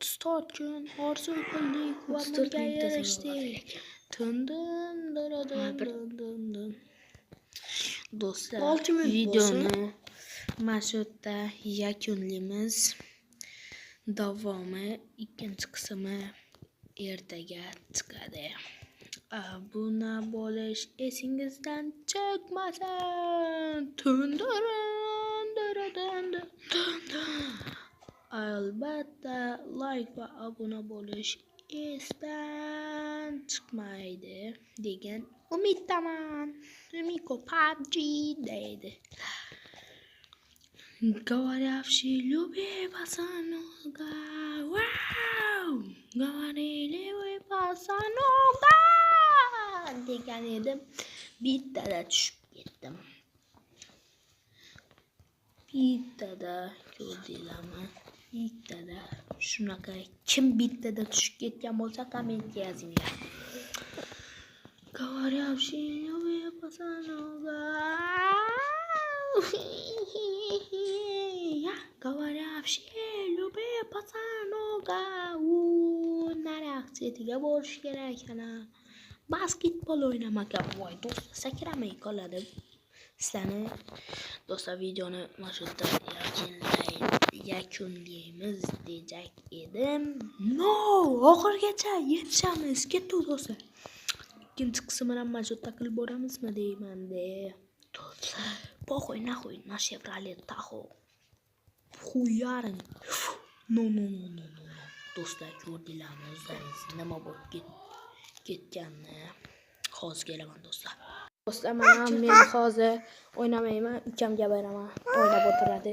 34 kun orzu qildik va 34 bunga minutda erishdik. Dun. Do'stlar, 6 minut videoni mana shu yerda yakunlaymiz. Davomi ikkinchi qismi ertaga chiqadi. Obuna bo'lish esingizdan chiqmasin. Albatta like va obuna bo'lish esdan chiqmaydi degan umiddaman. Miko PUBG deydi. Говорявший любви пацануга. Вау! Говорили вы пацануга degan edim. Bittada tushib ketdim. Bittada ko'rdinglarmi? Bittada shunaqa kim bittada tushib ketgan bo'lsa kommentga yozinglar. Говорявший любви пацануга. Говорявший любви пацануga. Naraxsetiga borish kerak ana. Basketbol o'ynamagan voy do'stlar sakramay qoladi. Sizlarni do'stlar videoni mana shu yerda yakunlaymiz dejak edim. No, oxirgacha yetishamiz. Ketdi do'stlar. Ikkinchi qismini ham mana shu yerda qilib boramizmi deyman-da. Похуй нахуй на Chevrolet Tahoe. Хуярин. No. Do'stlar ko'rdinglarmi o'zlaringiz nima bo'lib ketganini. Hozir kelaman do'stlar. Do'stlar men hozir o'ynamayman, ukamga beraman. O'ynab o'tiradi.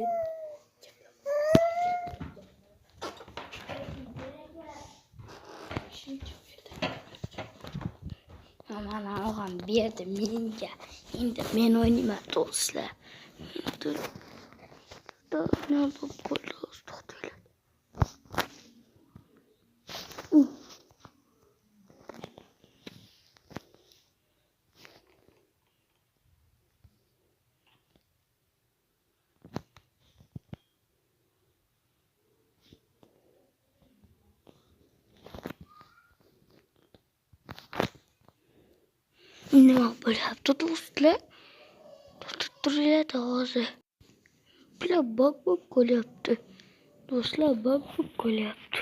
Mana og'am berdi menga. Endi men o'ynayman do'stlar. Nima bo'ldi to'xtanglar. Nima bo'lyapti do'stlar? Turinglar hozir. Bular bug bo'lib qolyapti. Do'stlar bug bo'lib qolyapti.